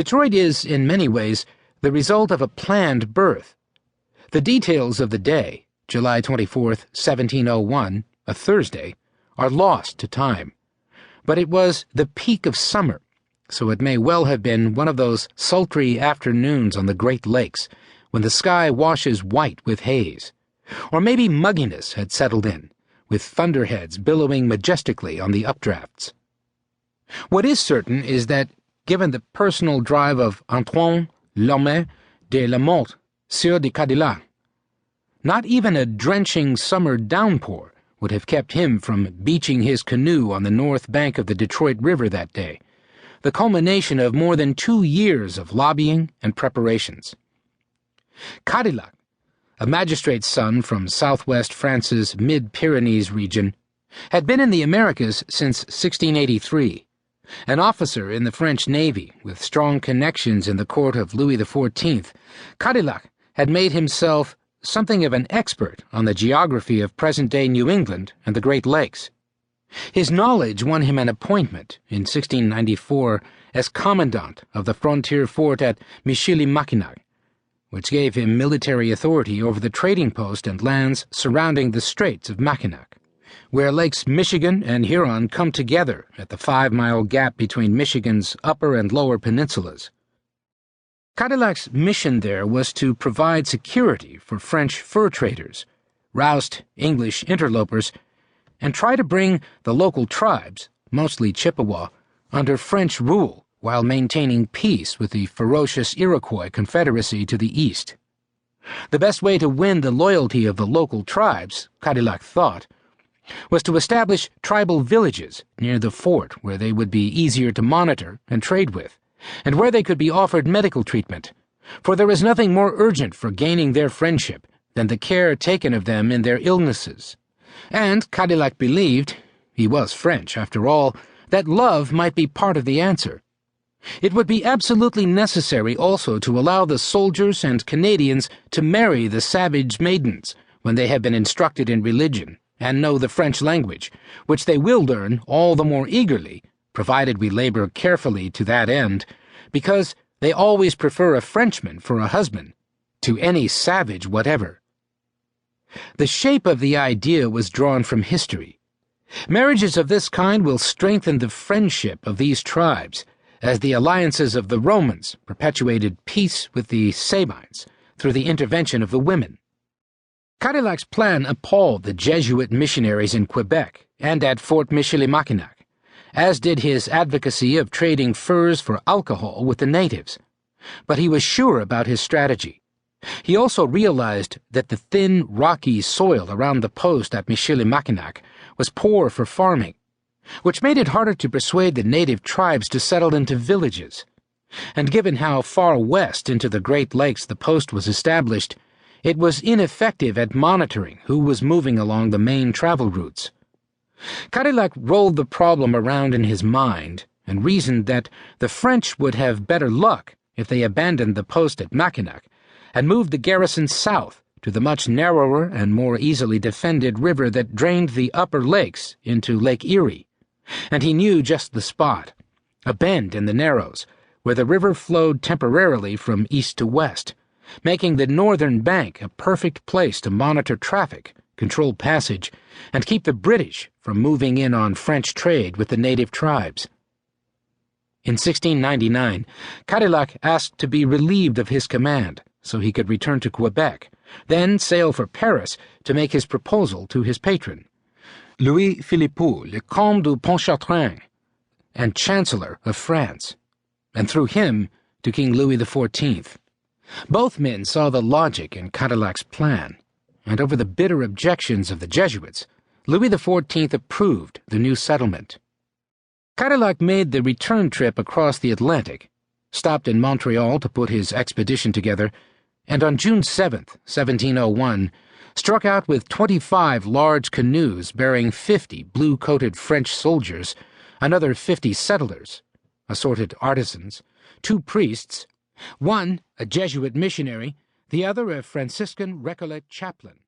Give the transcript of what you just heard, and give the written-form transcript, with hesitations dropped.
Detroit is, in many ways, the result of a planned birth. The details of the day, July 24th, 1701, a Thursday, are lost to time. But it was the peak of summer, so it may well have been one of those sultry afternoons on the Great Lakes when the sky washes white with haze. Or maybe mugginess had settled in, with thunderheads billowing majestically on the updrafts. What is certain is that, given the personal drive of Antoine Lhomme de la Motte, Sieur de Cadillac, not even a drenching summer downpour would have kept him from beaching his canoe on the north bank of the Detroit River that day, the culmination of more than 2 years of lobbying and preparations. Cadillac, a magistrate's son from southwest France's mid-Pyrenees region, had been in the Americas since 1683, an officer in the French Navy with strong connections in the court of Louis XIV. Cadillac had made himself something of an expert on the geography of present-day New England and the Great Lakes. His knowledge won him an appointment in 1694 as commandant of the frontier fort at Michilimackinac, which gave him military authority over the trading post and lands surrounding the Straits of Mackinac, where Lakes Michigan and Huron come together at the 5-mile gap between Michigan's upper and lower peninsulas. Cadillac's mission there was to provide security for French fur traders, roust English interlopers, and try to bring the local tribes, mostly Chippewa, under French rule while maintaining peace with the ferocious Iroquois Confederacy to the east. The best way to win the loyalty of the local tribes, Cadillac thought, was to establish tribal villages near the fort where they would be easier to monitor and trade with, and where they could be offered medical treatment, for there is nothing more urgent for gaining their friendship than the care taken of them in their illnesses. And Cadillac believed, he was French after all, that love might be part of the answer. It would be absolutely necessary also to allow the soldiers and Canadians to marry the savage maidens when they have been instructed in religion and know the French language, which they will learn all the more eagerly, provided we labor carefully to that end, because they always prefer a Frenchman for a husband to any savage whatever. The shape of the idea was drawn from history. Marriages of this kind will strengthen the friendship of these tribes, as the alliances of the Romans perpetuated peace with the Sabines through the intervention of the women. Cadillac's plan appalled the Jesuit missionaries in Quebec and at Fort Michilimackinac, as did his advocacy of trading furs for alcohol with the natives. But he was sure about his strategy. He also realized that the thin, rocky soil around the post at Michilimackinac was poor for farming, which made it harder to persuade the native tribes to settle into villages. And given how far west into the Great Lakes the post was established, it was ineffective at monitoring who was moving along the main travel routes. Cadillac rolled the problem around in his mind and reasoned that the French would have better luck if they abandoned the post at Mackinac and moved the garrison south to the much narrower and more easily defended river that drained the upper lakes into Lake Erie. And he knew just the spot, a bend in the Narrows, where the river flowed temporarily from east to west, making the northern bank a perfect place to monitor traffic, control passage, and keep the British from moving in on French trade with the native tribes. In 1699, Cadillac asked to be relieved of his command so he could return to Quebec, then sail for Paris to make his proposal to his patron, Louis Philippot, le Comte de Pontchartrain, and Chancellor of France, and through him to King Louis XIV. Both men saw the logic in Cadillac's plan, and over the bitter objections of the Jesuits, Louis XIV approved the new settlement. Cadillac made the return trip across the Atlantic, stopped in Montreal to put his expedition together, and on June 7, 1701, struck out with 25 large canoes bearing 50 blue-coated French soldiers, another 50 settlers, assorted artisans, 2 priests, one a Jesuit missionary, the other a Franciscan Recollet chaplain.